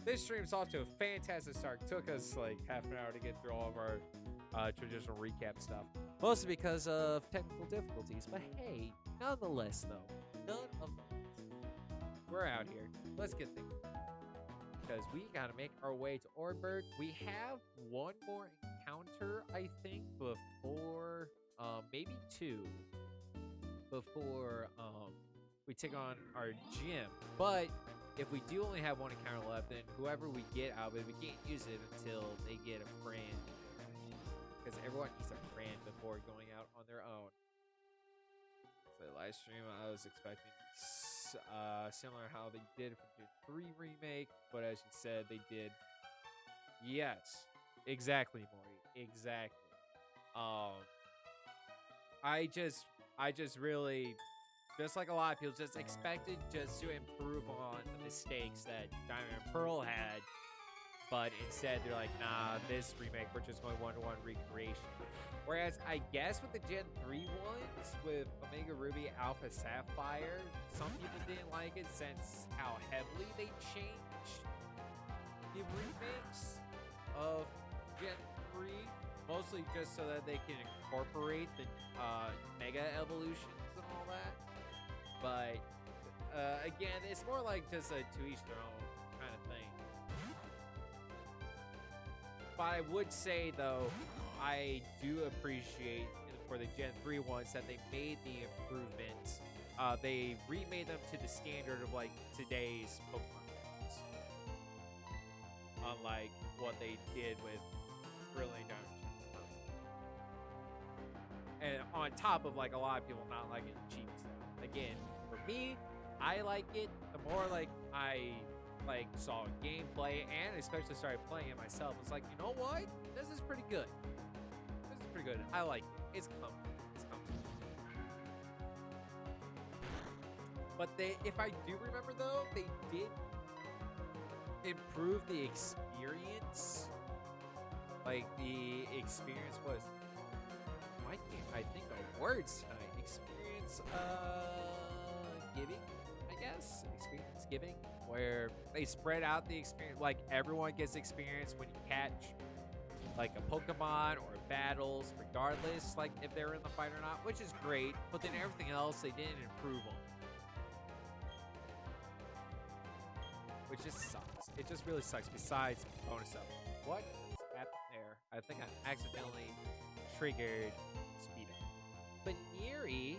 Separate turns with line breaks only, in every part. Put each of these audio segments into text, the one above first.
this stream's off to a fantastic start. Took us like half an hour to get through all of our traditional recap stuff, mostly because of technical difficulties. But hey, nonetheless, though, we're out here. Let's get things because we gotta make our way to Oreburgh. We have one more encounter, I think, before maybe two before we take on our gym. But if we do only have one encounter left, then whoever we get out of it, we can't use it until they get a friend. Because everyone needs a friend before going out on their own. So live stream, I was expecting similar how they did for Gen 3 remake, but as you said, they did. Yes, exactly, Morty. Exactly. I just really, just like a lot of people, just expected just to improve on the mistakes that Diamond and Pearl had, but instead they're like, nah, this remake, we're just going one-to-one recreation. Whereas I guess with the Gen 3 ones, with Omega Ruby, Alpha Sapphire, some people didn't like it since how heavily they changed the remakes of Gen 3. Mostly just so that they can incorporate the Mega Evolutions and all that. But again, it's more like just a to each their own kind of thing. But I would say, though, I do appreciate for the Gen 3 ones that they made the improvements. They remade them to the standard of like today's Pokemon games. Unlike what they did with Brilliant Diamond. And on top of like a lot of people not liking the cheap stuff. Again, for me, I like it. The more like I saw gameplay and especially started playing it myself, it's like, you know what? This is pretty good. This is pretty good. I like it. It's comfortable. It's comfortable. But if I do remember though, they did improve the experience. Like the experience was, why can't I think of words tonight? Experience giving, I guess. Experience giving, where they spread out the experience. Like everyone gets experience when you catch like a Pokemon or battles, regardless like if they're in the fight or not, which is great. But then everything else they didn't improve on, which just sucks. It just really sucks. Besides bonus stuff, what happened there? I think I accidentally triggered speed up. Baniri,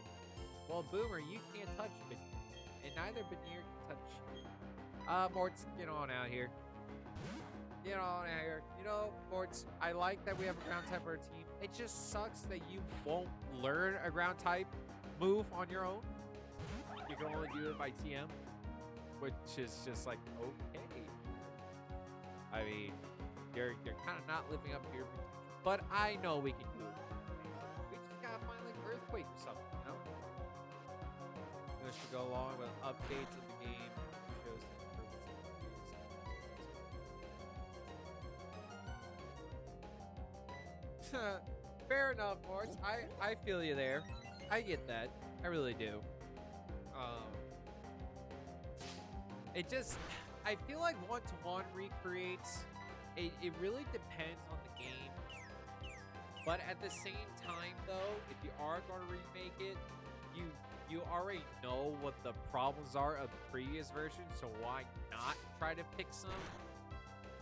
well, Boomer, you can't touch Baniri, and neither Baniri can touch you. Morts, get on out here. Get on out here. You know, Morts, I like that we have a ground type on our team. It just sucks that you won't learn a ground type move on your own. You can only do it by TM, which is just like, okay. I mean, you're kind of not living up to your potential. But I know we can do it. We just gotta find like Earthquake or something, you know? This should go along with updates of the game. Shows the fair enough, Morts. I feel you there. I get that. I really do. It just, I feel like one-to-one recreates. It really depends on the game. But at the same time, though, if you are going to remake it, you already know what the problems are of the previous version, so why not try to fix them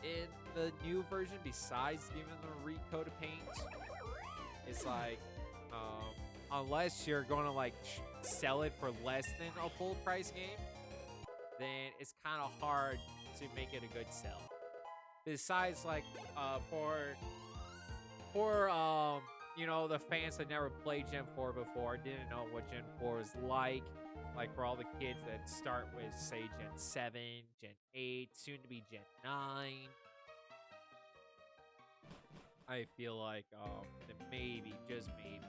in the new version besides giving them a recoat of paint? It's like, unless you're going to like sell it for less than a full price game, then it's kind of hard to make it a good sell. Besides, like, for you know, the fans that never played Gen 4 before, didn't know what Gen 4 is like for all the kids that start with, say, Gen 7, Gen 8, soon to be Gen 9. I feel like, that maybe, just maybe,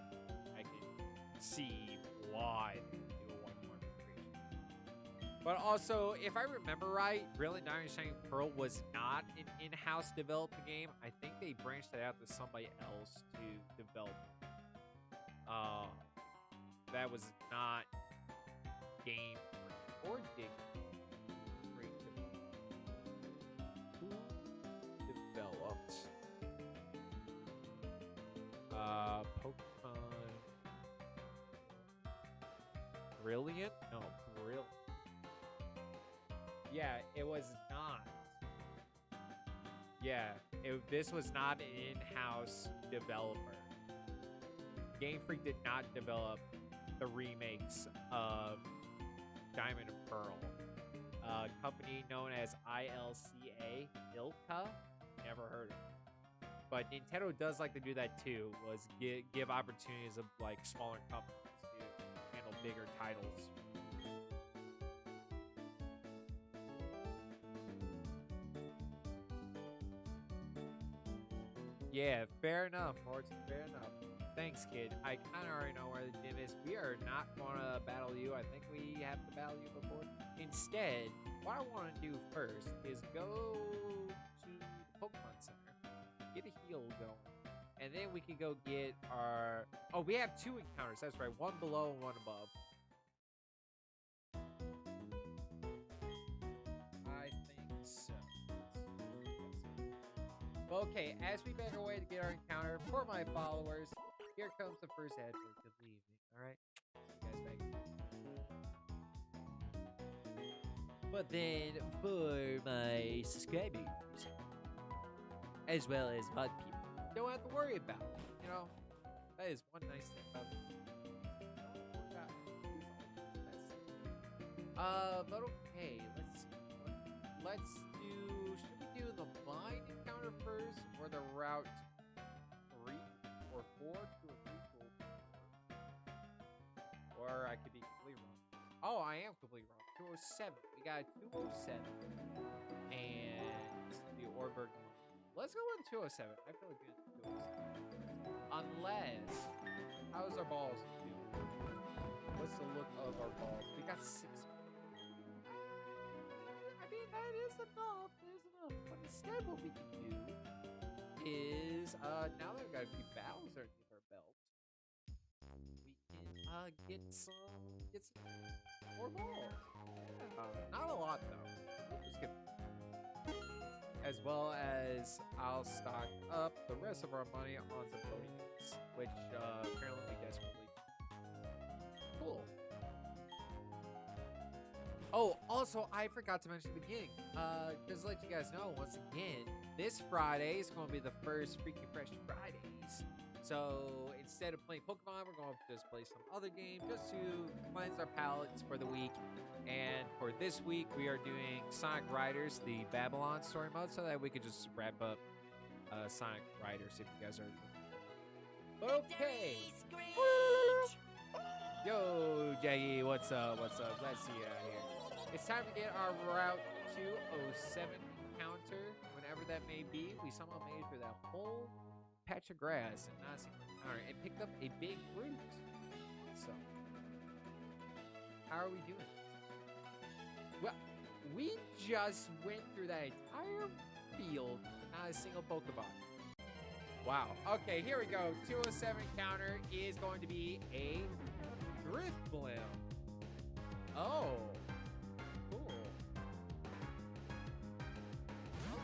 I can see why they do a one-to-one recreation. But also, if I remember right, Brilliant Diamond and Shining Pearl was not an in-house developed game. I think they branched it out to somebody else to develop. That was not game or Dig. Pokemon Brilliant? No, Brilliant. Yeah, it was not. Yeah, this was not an in-house developer. Game Freak did not develop the remakes of Diamond and Pearl. A company known as ILCA, ILCA, never heard of it. But Nintendo does like to do that too, was give opportunities of like smaller companies to handle bigger titles. Yeah, fair enough, Morton, fair enough. Thanks, kid. I kind of already know where the gym is. We are not going to battle you. I think we have to battle you before. Instead, what I want to do first is go to the Pokemon Center, get a heal going, and then we can go get our... Oh, we have 2 encounters. That's right. One below and one above. I think so. Okay, as we make our way to get our encounter, for my followers, here comes the first ad break of the evening. Alright? See you guys back. But then, for my subscribers, as well as VOD people, don't have to worry about it. You know, that is one nice thing about it. But okay, let's do, should we do the mine encounter first, or the route 3 or 4 to a 3 to a 4? Or I could be completely wrong. Oh, I am completely wrong. 207. We got 207. And the Oreburgh. Let's go with 207. I feel like good 207. Unless, how's our balls do? What's the look of our balls? We got 6. I mean, that is enough. There's enough. But instead, what we can do is, now that we've got a few battles underneath our belt, we can get some more balls. Not a lot though. We'll just get, as well as I'll stock up the rest of our money on some podiums, which apparently we desperately need. Cool. Oh, also, I forgot to mention at the beginning, just to let you guys know, once again, this Friday is going to be the first Freaky Fresh Fridays. So instead of playing Pokemon, we're going to just play some other game just to cleanse our palates for the week. And for this week, we are doing Sonic Riders, the Babylon story mode, so that we could just wrap up Sonic Riders if you guys are. Okay. Yo, Jaggy, what's up? What's up? Glad to see you out here. It's time to get our Route 207 encounter, whenever that may be. We somehow made it through that whole patch of grass and not a single encounter and picked up a big root. So, how are we doing? Well, we just went through that entire field, not a single Pokemon. Wow. Okay, here we go. 207 encounter is going to be a Drifblim. Oh. Cool.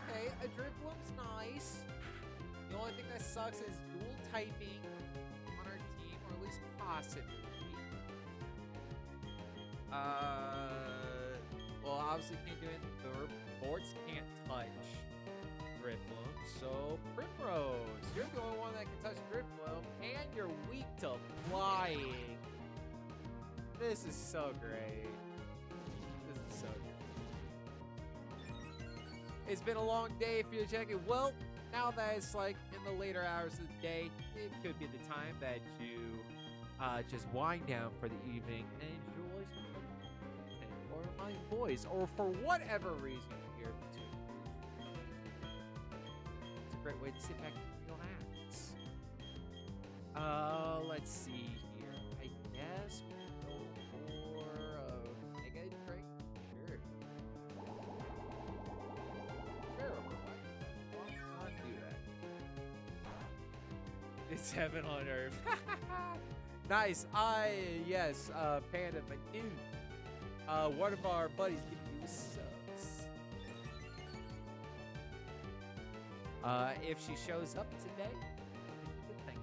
Okay, a Drifblim's nice. The only thing that sucks is dual typing on our team, or at least possibly. Well, obviously can't do it. The boards can't touch Drifblim, so Primrose, you're the only one that can touch Drifblim, and you're weak to flying. This is so great. This is so good. It's been a long day if you're checking. Well, now that it's like in the later hours of the day, it could be the time that you just wind down for the evening and enjoy some content or my voice, or for whatever reason you're here to. It's a great way to sit back and relax. Let's see here. I guess we'll go for a Mega Drake. Sure. Sure. Why not do that? It's heaven on earth. Nice. Yes, Panda, but dude, one of our buddies giving you subs. If she shows up today, thank her.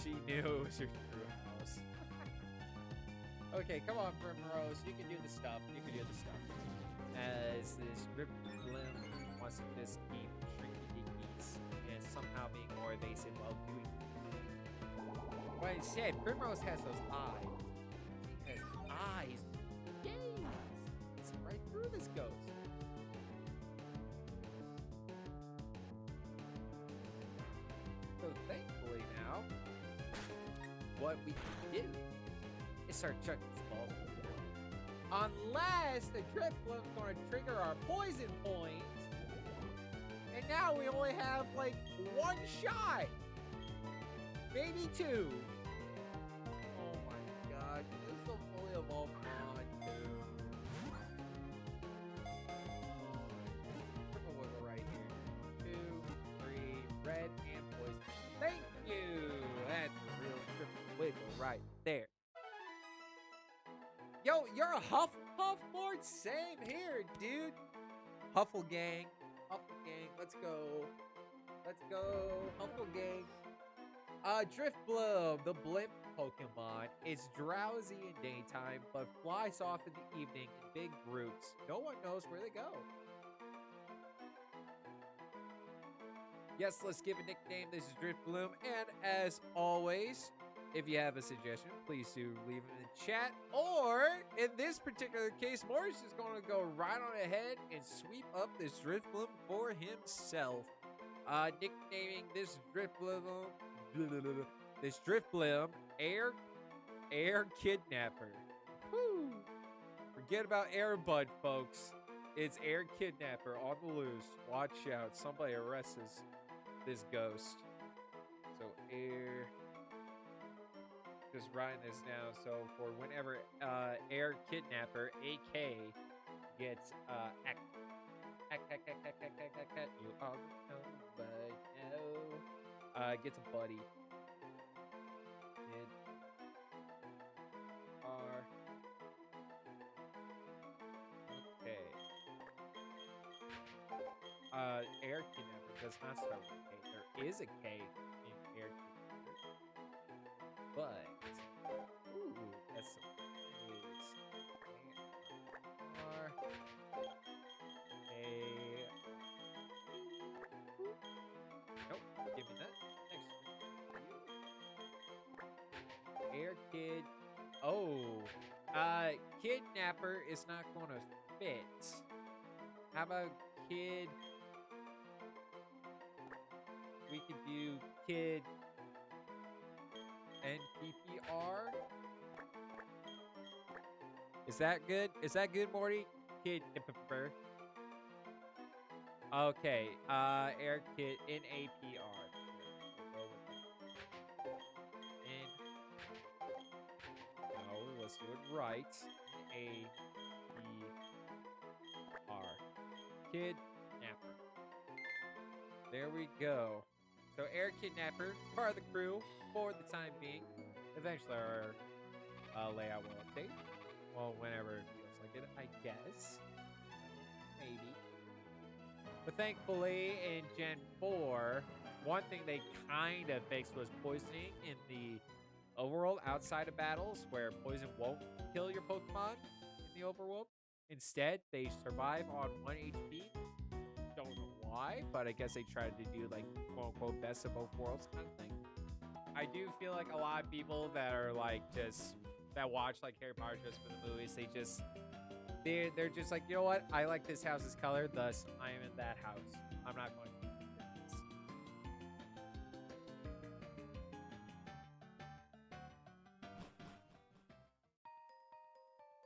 she knew it was your true house. Okay, come on, Primrose. You can do the stuff. You can do the stuff. As this Drifblim wants to just keep shrinking dickies and somehow being more evasive while doing it. But instead, Primrose has those eyes. She has eyes. Yay! See right through this ghost. So thankfully now, what we can do is start chucking these balls over there. Unless the Drifblim's going to trigger our poison point. And now we only have like one shot. Maybe two. Oh my god. This is a fully evolved mod too. Triple wiggle right here. 2, 3, red and poison. Thank you. That's a real triple wiggle right there. Yo, you're a Hufflepuff board? Same here, dude. Huffle gang. Huffle gang. Let's go. Let's go. Huffle gang. Drifblim, the blimp Pokemon, is drowsy in daytime, but flies off in the evening in big groups. No one knows where they go. Yes, let's give a nickname. This is Drifblim, and as always, if you have a suggestion, please do leave it in the chat. Or, in this particular case, Morris is going to go right on ahead and sweep up this Drifblim for himself. Nicknaming this Drifblim Air Kidnapper. Woo! Forget about Airbud, folks. It's Air Kidnapper on the loose. Watch out. Somebody arrests this ghost. So Air... Just writing this down. So for whenever Air Kidnapper, AK, gets you all know, but no, gets a buddy. Okay. Air Kidnapper does not start with a K. There is a K in Air Kidnapper, but ooh, that's some news. Nope, give me that. Next. Air Kid. Oh, Kidnapper is not going to fit. How about Kid? We could do Kid NPPR. Is that good? Is that good, Morty? Kid NPPR. Okay, Air Kid NAPR. We'll go with that. No, let's do it right. NAPR. Kidnapper. There we go. So Air Kidnapper, part of the crew for the time being. Eventually our layout will update. Well, whenever it feels like it, I guess. Maybe. But thankfully in Gen 4, one thing they kind of fixed was poisoning in the overworld outside of battles, where poison won't kill your Pokemon in the overworld. Instead, they survive on 1 HP. Don't know why, but I guess they tried to do like quote-unquote best of both worlds kind of thing. I do feel like a lot of people that are like that watch like Harry Potter just for the movies, they're just like, you know what? I like this house's color, thus I am in that house. I'm not going to do this.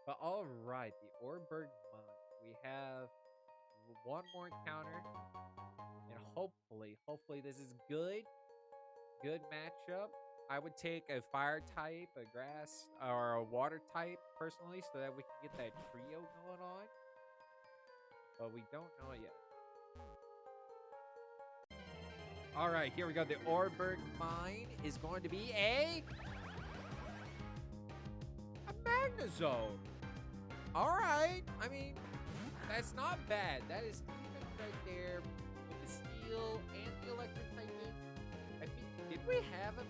But all right, the Oreburgh City. We have one more encounter, and hopefully this is good matchup. I would take a fire type, a grass, or a water type personally, so that we can get that trio going on. But we don't know it yet. All right, here we go. The Oreburgh Mine is going to be a Magnezone. All right, I mean, that's not bad. That is right there with the steel and the electric typing. I think, did we have a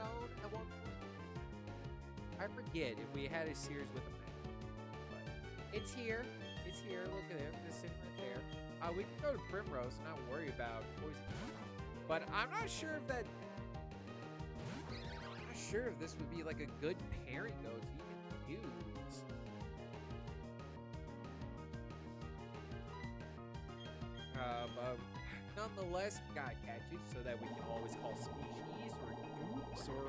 Zone at one point. I forget if we had a series with a Magna, but it's here. It's here. Look at it. It's sitting right there. We can go to Primrose and not worry about poison. But I'm not sure if that. I'm not sure if this would be like a good pairing though to even use. But nonetheless, we gotta catch it so that we can always call species or groups or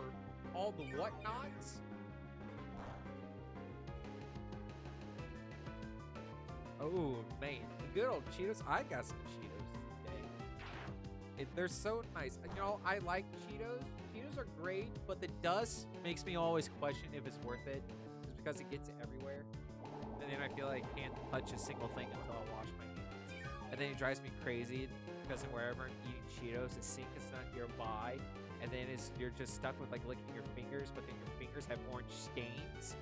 all the whatnots. Oh man, the good old Cheetos. I got some Cheetos today. They're so nice. You know, I like Cheetos. Cheetos are great, but the dust makes me always question if it's worth it. Just because it gets everywhere. And then I feel like I can't touch a single thing until I wash my hands. And then it drives me crazy because wherever I'm eating Cheetos, the sink is not nearby. And then you're just stuck with like licking your fingers, but then your fingers have orange stains.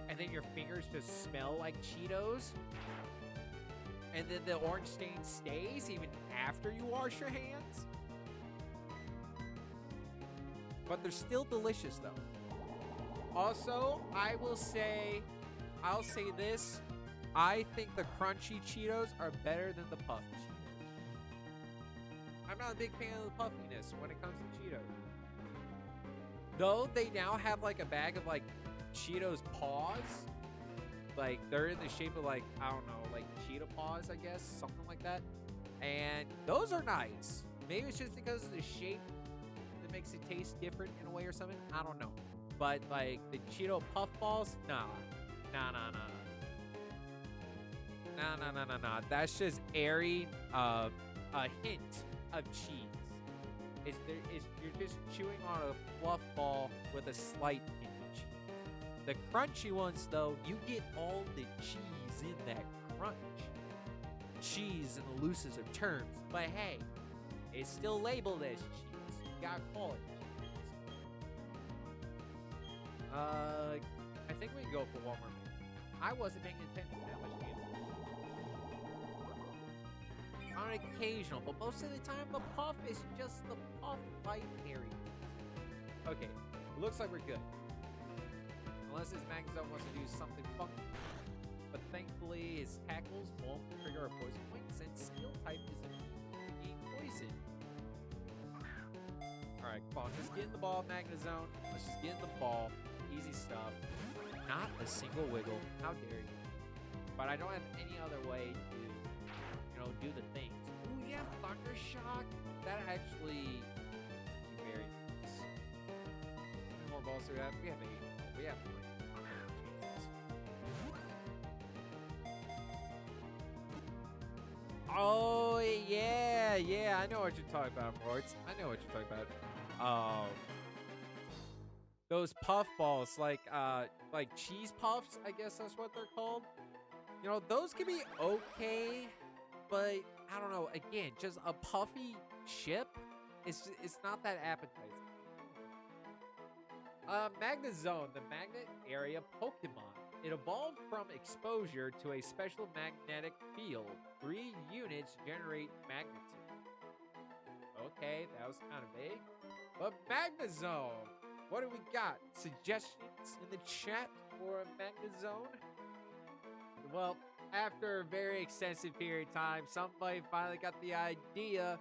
And then your fingers just smell like Cheetos. And then the orange stain stays even after you wash your hands. But they're still delicious though. Also, I'll say this. I think the crunchy Cheetos are better than the puff Cheetos. I'm not a big fan of the puffiness when it comes to Cheetos. Though they now have like a bag of like Cheetos paws. Like they're in the shape of like, I don't know, like cheetah paws, I guess, something like that. And those are nice. Maybe it's just because of the shape that makes it taste different in a way or something. I don't know. But like the Cheeto puff balls, nah. That's just airy a hint of cheese. You're just chewing on a fluff ball with a slight hint of cheese. The crunchy ones, though, you get all the cheese in that crunch. Cheese in the loosest of terms, but hey, it's still labeled as cheese. You gotta call it cheese. I think we can go for one more minute. I wasn't paying attention that much. On occasional, but most of the time the puff is just the puff light area. Okay, looks like we're good. Unless his Magazone wants to do something funky. But thankfully his tackles won't trigger a poison point since steel type isn't being poisoned. Alright, come on, just get in the ball, Magazone. Let's just get in the ball. Easy stuff. Not a single wiggle. How dare you? But I don't have any other way to do the things. Ooh, yeah, Thunder Shock. That actually very nice. How many more balls do we have? We have 8. We have 3. Oh, yeah. I know what you're talking about, Morts. I know what you're talking about. Those puff balls, like cheese puffs, I guess that's what they're called. You know, those can be okay. But I don't know. Again, just a puffy chip. It's not that appetizing. Magnezone, the magnet area Pokemon. It evolved from exposure to a special magnetic field. 3 units generate magnetism. Okay, that was kind of vague. But Magnezone, what do we got? Suggestions in the chat for a Magnezone? Well, after a very extensive period of time, somebody finally got the idea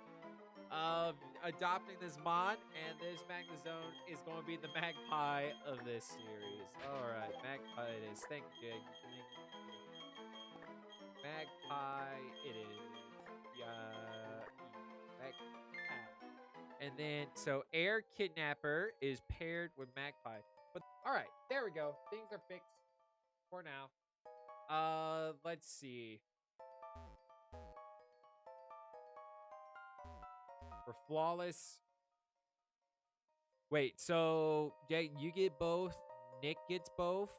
of adopting this mod, and this Magnezone is going to be the magpie of this series. Alright, magpie it is. Thank you, Jig. Magpie it is. Magpie. And then, so Air Kidnapper is paired with Magpie. But, alright, there we go. Things are fixed for now. Let's see. For flawless. Wait, so Jay, you get both. Nick gets both.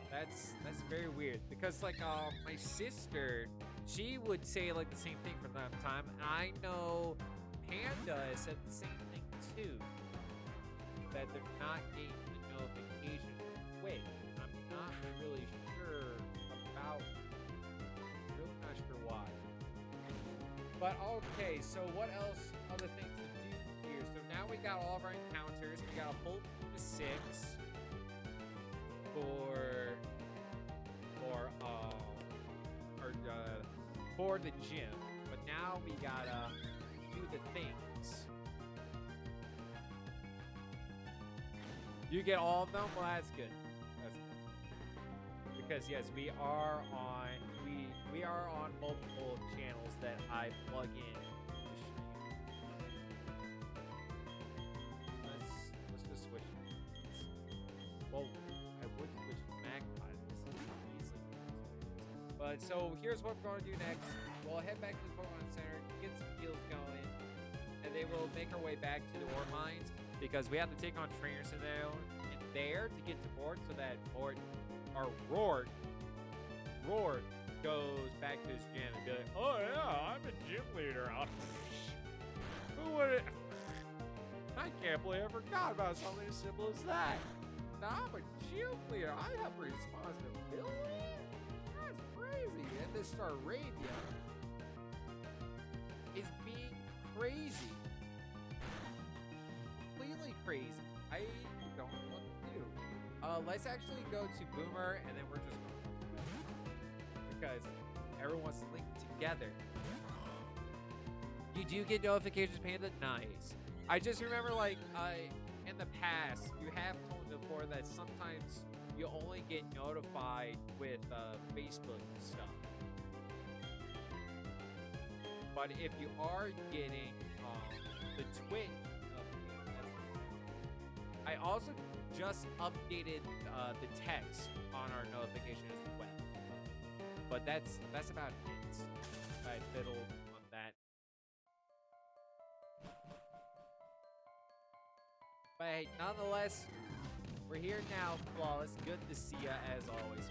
That's very weird because like my sister, she would say like the same thing from time to time. I know Panda said the same thing too. That they're not getting the notification quick. I'm not really sure about. Really not sure why. But okay, so what else? Other things to do here. So now we got all of our encounters. We got a full team of 6 for for the gym. But now we gotta do the things. You get all of them? Well, that's good. That's good. Because yes, we are on multiple channels that I plug in to stream. Let's just switch. Well, I would switch to Magpie. But so here's what we're going to do next. We'll head back to the Pokemon Center, get some heals going, and then we'll make our way back to the ore mines because we have to take on trainers in there to get to Mort so that Rourke goes back to his gym and be like, oh yeah, I'm a gym leader. Who would it? I can't believe I forgot about something as simple as that. Now I'm a gym leader. I have responsibility. That's crazy. And this Staravia is being crazy. Completely crazy. I don't know what to do. Let's actually go to Boomer and then we're just because everyone's linked together. You do get notifications, Panda. Nice. I just remember, like, in the past, you have told me before that sometimes you only get notified with Facebook and stuff. But if you are getting the Twitch, I also just updated the text on our notification as well. But that's about it. I fiddled on that. But hey, nonetheless, we're here now, Flawless. Good to see ya as always.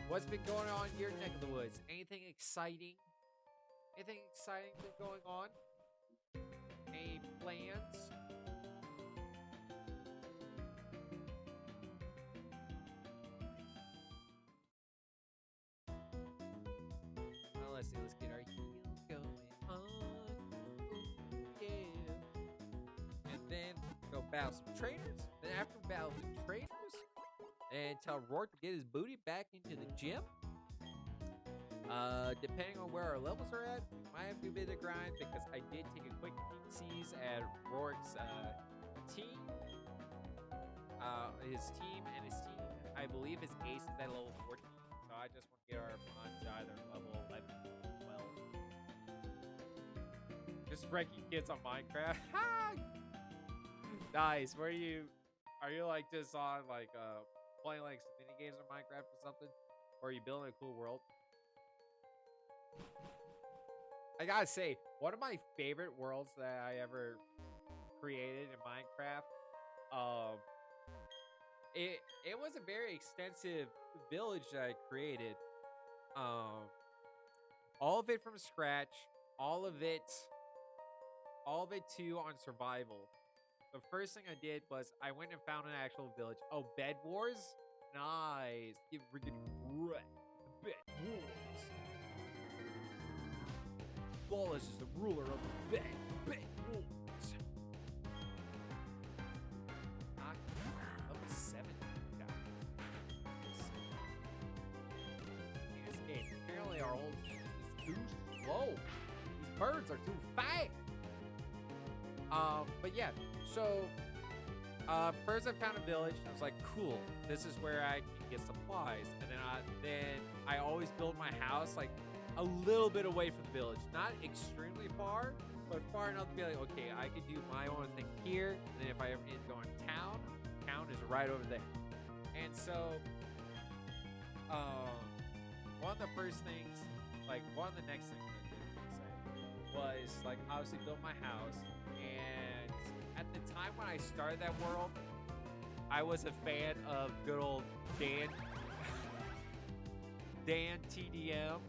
What's been going on in your neck of the woods? Anything exciting? Anything exciting been going on? Any plans? Let's get our heels going on. Yeah. And then go battle some trainers. Then after we battle the trainers, and tell Rourke to get his booty back into the gym. Depending on where our levels are at, we might have to do a bit of grind because I did take a quick sees at Rourke's team. His team, I believe his ace is at level 14. So I just want to get our mon to either level 11 or 12. Just wrecking kids on Minecraft. Nice. Are you like just on like playing like some mini games on Minecraft or something? Or are you building a cool world? I gotta say, one of my favorite worlds that I ever created in Minecraft, it was a very extensive village that I created. All of it from scratch, all of it too on survival. The first thing I did was I went and found an actual village. Oh, Bed Wars? Nice. Get wrecked. Bed Wars. Flawless is the ruler of the Bed Wars. Level 7. Apparently our old team is too slow. These birds are too fast. But yeah, so first I found a village and I was like, cool, this is where I can get supplies. And then I always build my house like a little bit away from the village, not extremely far, but far enough to be like, okay, I could do my own thing here. And then if I ever need to go in town is right over there. And so one of the first things, like one of the next things I did was like obviously build my house. And at the time when I started that world, I was a fan of good old Dan TDM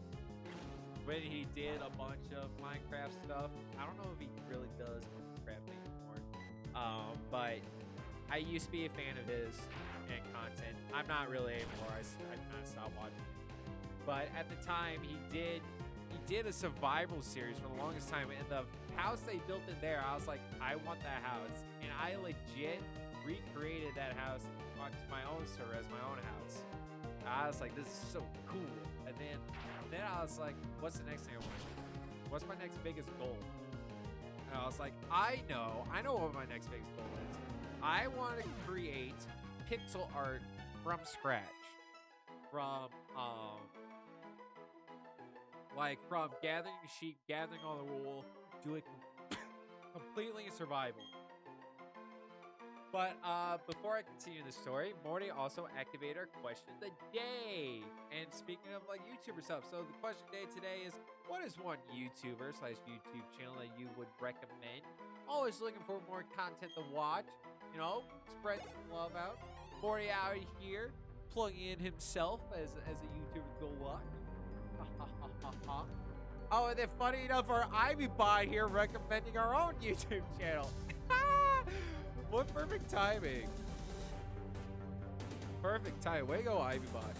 when he did a bunch of Minecraft stuff. I don't know if he really does Minecraft anymore, but I used to be a fan of his and content. I'm not really anymore. I kind of stopped watching. But at the time, he did a survival series for the longest time, and the house they built in there, I was like, I want that house, and I legit recreated that house onto my own server as my own house. I was like, this is so cool. And then I was like, what's the next thing I want to do? What's my next biggest goal? And I was like, I know what my next biggest goal is. I want to create pixel art from scratch. From from gathering sheep, gathering all the wool, do it completely in survival. But before I continue the story, Morty also activated our question of the day. And speaking of like YouTuber stuff, so the question of the day today is, what is one YouTuber / YouTube channel that you would recommend? Always looking for more content to watch. You know, spread some love out. Morty out here plugging in himself as a YouTuber to watch. Oh, and then funny enough, our Ivybot here recommending our own YouTube channel. What perfect timing. Perfect time. Way to go, Ivybot.